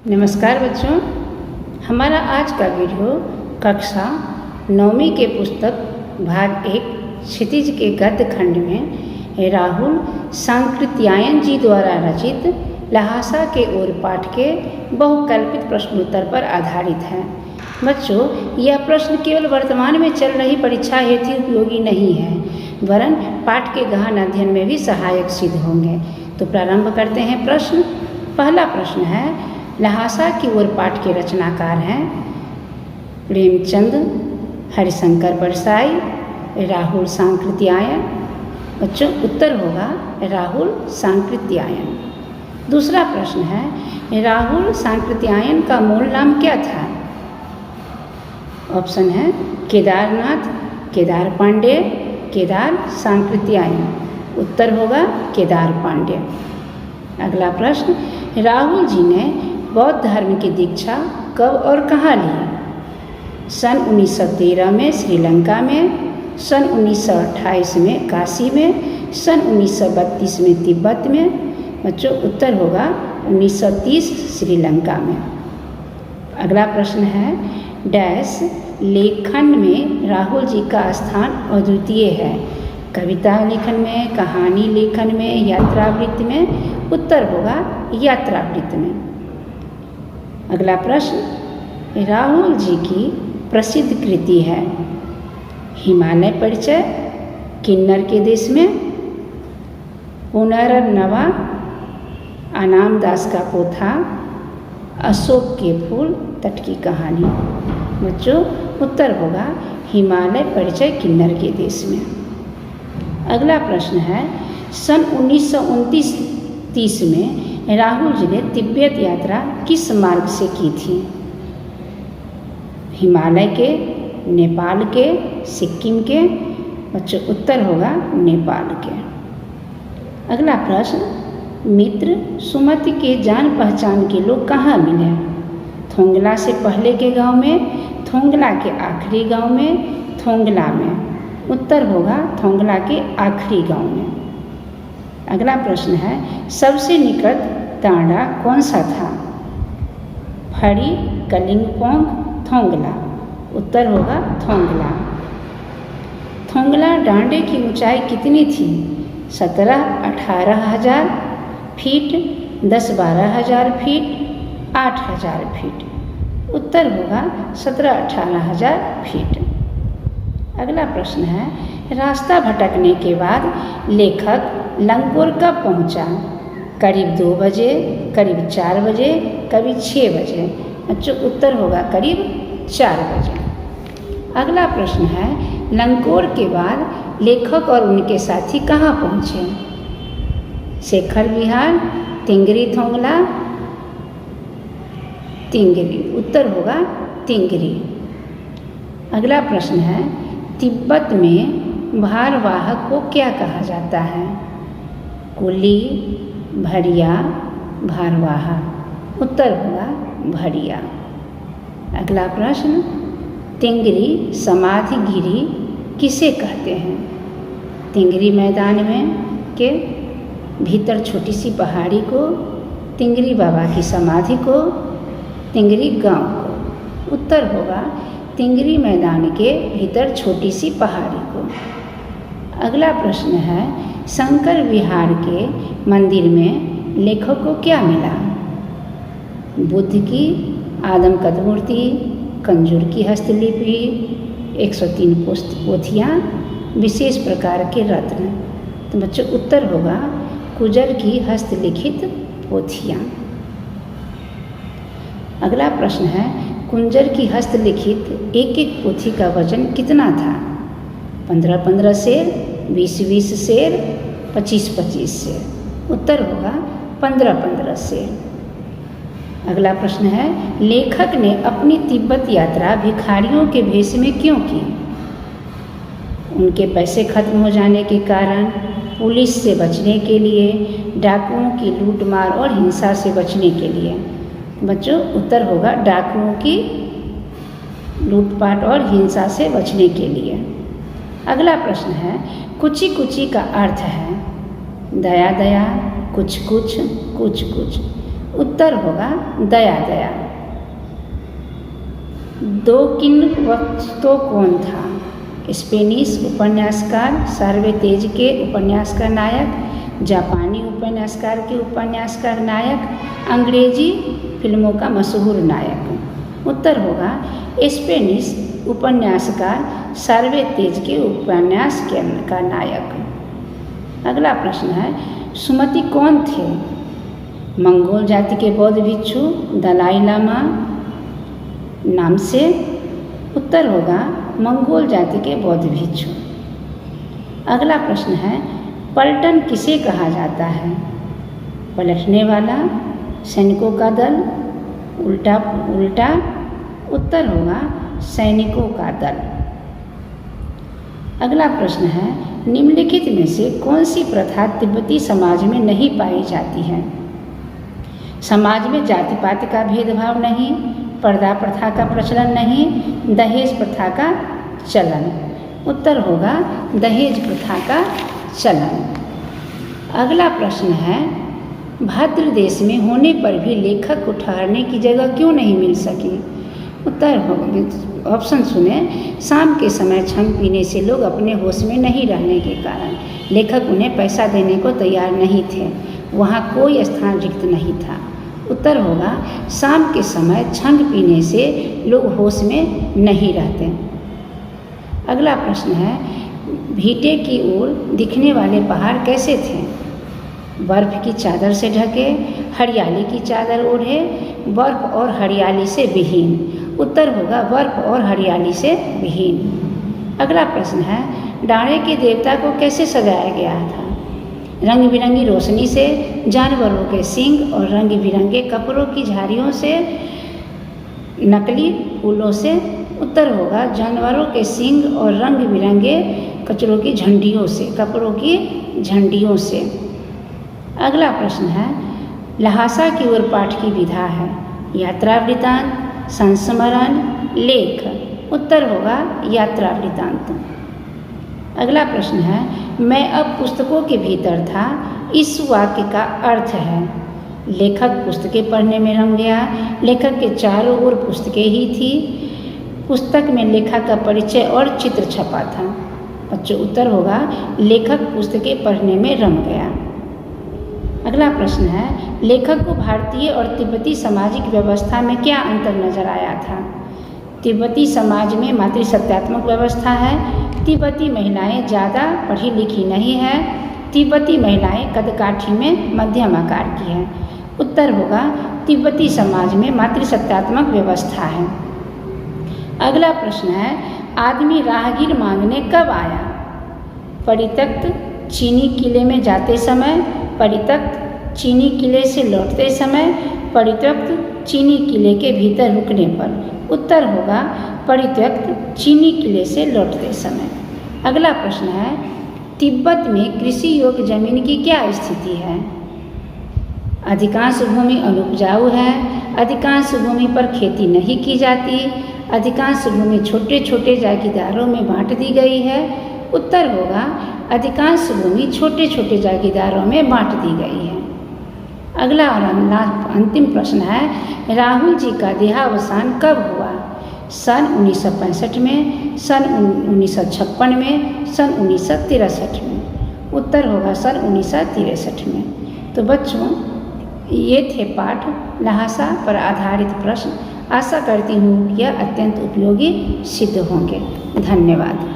नमस्कार बच्चों, हमारा आज का वीडियो कक्षा 9वीं के पुस्तक भाग 1 क्षितिज के गद्य खंड में राहुल सांकृत्यायन जी द्वारा रचित ल्हासा के ओर पाठ के बहुकल्पित प्रश्नोत्तर पर आधारित है। बच्चों, यह प्रश्न केवल वर्तमान में चल रही परीक्षा हेतु उपयोगी नहीं है, वरन पाठ के गहन अध्ययन में भी सहायक सिद्ध होंगे। तो प्रारंभ करते हैं प्रश्न। पहला प्रश्न है, ल्हासा की ओर पाठ के रचनाकार हैं प्रेमचंद, हरिशंकर परसाई, राहुल सांकृत्यायन। बच्चों, उत्तर होगा राहुल सांकृत्यायन। दूसरा प्रश्न है, राहुल सांकृत्यायन का मूल नाम क्या था? ऑप्शन है केदारनाथ, केदार पांडे, केदार सांकृत्यायन। उत्तर होगा केदार पांडे। अगला प्रश्न, राहुल जी ने बौद्ध धर्म की दीक्षा कब और कहाँ ली? सन 1913 में श्रीलंका में, सन 1928 में काशी में, सन 1932 में तिब्बत में। बच्चों, उत्तर होगा 1930 श्रीलंका में। अगला प्रश्न है, डैश लेखन में राहुल जी का स्थान अद्वितीय है? कविता लेखन में, कहानी लेखन में, यात्रावृत्त में। उत्तर होगा यात्रावृत्त में। अगला प्रश्न, राहुल जी की प्रसिद्ध कृति है हिमालय परिचय, किन्नर के देश में, पुनर्नवा, अनाम दास का पोथा, अशोक के फूल, तट की कहानी। बच्चों, उत्तर होगा हिमालय परिचय, किन्नर के देश में। अगला प्रश्न है, सन 1929-30 में राहुल जी ने तिब्बत यात्रा किस मार्ग से की थी? हिमालय के, नेपाल के, सिक्किम के। बच्चों, उत्तर होगा नेपाल के। अगला प्रश्न, मित्र सुमति के जान पहचान के लोग कहाँ मिले? थोंगला से पहले के गांव में, थोंगला के आखिरी गांव में, थोंगला में। उत्तर होगा थोंगला के आखिरी गांव में। अगला प्रश्न है, सबसे निकट टांडा कौन सा था? फड़ी, कलिंगपोंग, थोंगला। उत्तर होगा थोंगला। थोंगला डांडे की ऊंचाई कितनी थी? 17-18 हजार फीट, 10-12 हजार फीट, 8 हजार फीट। उत्तर होगा 17-18 हजार फीट। अगला प्रश्न है, रास्ता भटकने के बाद लेखक लंगोर कब पहुंचा? करीब 2 बजे, करीब 4 बजे, करीब 6 बजे। बच्चों, उत्तर होगा करीब 4 बजे। अगला प्रश्न है, लंगोर के बाद लेखक और उनके साथी कहाँ पहुँचे? शेखर विहार, तिंगरी थोंगला, तिंगरी। उत्तर होगा तिंगरी। अगला प्रश्न है, तिब्बत में भारवाहक को क्या कहा जाता है? कुली, भरिया, भारवाहक। उत्तर होगा भरिया। अगला प्रश्न, तिंगरी समाधिगिरी किसे कहते हैं? तिंगरी मैदान में के भीतर छोटी सी पहाड़ी को, तिंगरी बाबा की समाधि को, तिंगरी गांव को। उत्तर होगा तिंगरी मैदान के भीतर छोटी सी पहाड़ी को। अगला प्रश्न है, शंकर विहार के मंदिर में लेखक को क्या मिला? बुद्ध की आदमकद मूर्ति, कंजूर की हस्तलिपि, 103 पोथियाँ, विशेष प्रकार के रत्न। तो बच्चों, उत्तर होगा कुजर की हस्तलिखित पोथियाँ। अगला प्रश्न है, कुंजर की हस्तलिखित एक एक पोथी का वजन कितना था? 15-15 शेर, 20-20 शेर, 25-25 शेर। उत्तर होगा 15-15 शेर। अगला प्रश्न है, लेखक ने अपनी तिब्बत यात्रा भिखारियों के भेष में क्यों की? उनके पैसे खत्म हो जाने के कारण, पुलिस से बचने के लिए, डाकुओं की लूटमार और हिंसा से बचने के लिए। बच्चों, उत्तर होगा डाकुओं की लूटपाट और हिंसा से बचने के लिए। अगला प्रश्न है, कुची कुची का अर्थ है दया दया, कुछ कुछ, कुछ कुछ। उत्तर होगा दया दया। दो किन वक्तों कौन था? स्पेनिश उपन्यासकार सर्वतेज के उपन्यास का नायक, जापानी उपन्यासकार के उपन्यास का नायक, अंग्रेजी फिल्मों का मशहूर नायक। उत्तर होगा स्पेनिश उपन्यासकार सर्वतेज के उपन्यास का नायक। अगला प्रश्न है, सुमति कौन थे? मंगोल जाति के बौद्ध भिक्षु दलाई लामा नाम से। उत्तर होगा मंगोल जाति के बौद्ध भिक्षु। अगला प्रश्न है, पलटन किसे कहा जाता है? पलटने वाला, सैनिकों का दल, उल्टा उल्टा। उत्तर होगा सैनिकों का दल। अगला प्रश्न है, निम्नलिखित में से कौन सी प्रथा तिब्बती समाज में नहीं पाई जाती है? समाज में जाति पाति का भेदभाव नहीं, पर्दा प्रथा का प्रचलन नहीं, दहेज प्रथा का चलन। उत्तर होगा दहेज प्रथा का चलन। अगला प्रश्न है, भद्र देश में होने पर भी लेखक को ठहरने की जगह क्यों नहीं मिल सकी? उत्तर होगा, ऑप्शन सुने, शाम के समय छंग पीने से लोग अपने होश में नहीं रहने के कारण लेखक उन्हें पैसा देने को तैयार नहीं थे, वहाँ कोई स्थान रिक्त नहीं था। उत्तर होगा शाम के समय छंग पीने से लोग होश में नहीं रहते। अगला प्रश्न है, भीटे की ओर दिखने वाले पहाड़ कैसे थे? बर्फ की चादर से ढके, हरियाली की चादर ओढ़े, बर्फ और हरियाली से विहीन। उत्तर होगा बर्फ और हरियाली से विहीन। अगला प्रश्न है, डाढ़े के देवता को कैसे सजाया गया था? रंग बिरंगी रोशनी से, जानवरों के सींग और रंग बिरंगे कपड़ों की झाड़ियों से, नकली फूलों से। उत्तर होगा जानवरों के सींग और रंग बिरंगे कचरों की झंडियों से, कपड़ों की झंडियों से। अगला प्रश्न है, ल्हासा की ओर पाठ की विधा है? यात्रा वृत्तांत, संस्मरण, लेख। उत्तर होगा यात्रा वृत्तांत। अगला प्रश्न है, मैं अब पुस्तकों के भीतर था, इस वाक्य का अर्थ है? लेखक पुस्तकें पढ़ने में रम गया, लेखक के चारों ओर पुस्तकें ही थी, पुस्तक में लेखक का परिचय और चित्र छपा था। बच्चों उत्तर होगा लेखक पुस्तकें पढ़ने में रम गया। अगला प्रश्न है, लेखक को भारतीय और तिब्बती सामाजिक व्यवस्था में क्या अंतर नजर आया था? तिब्बती समाज में मातृसत्यात्मक व्यवस्था है, तिब्बती महिलाएं ज़्यादा पढ़ी लिखी नहीं है, तिब्बती महिलाएं कदकाठी में मध्यम आकार की है। उत्तर होगा तिब्बती समाज में मातृसत्यात्मक व्यवस्था है। अगला प्रश्न है, आदमी राहगीर मांगने कब आया? परित्यक्त चीनी किले में जाते समय, परित्यक्त चीनी किले से लौटते समय, परित्यक्त चीनी किले के भीतर रुकने पर। उत्तर होगा परित्यक्त चीनी किले से लौटते समय। अगला प्रश्न है, तिब्बत में कृषि योग्य जमीन की क्या स्थिति है? अधिकांश भूमि अनुपजाऊ है, अधिकांश भूमि पर खेती नहीं की जाती, अधिकांश भूमि छोटे छोटे जागीदारों में बांट दी गई है। उत्तर होगा अधिकांश भूमि छोटे छोटे जागीदारों में बांट दी गई है। अगला और अंतिम प्रश्न है, राहुल जी का देहावसान कब हुआ? सन 1965 में, सन 1956 में, सन 1963 में। उत्तर होगा सन 1963 में। तो बच्चों ये थे पाठ ल्हासा पर आधारित प्रश्न। आशा करती हूँ यह अत्यंत उपयोगी सिद्ध होंगे। धन्यवाद।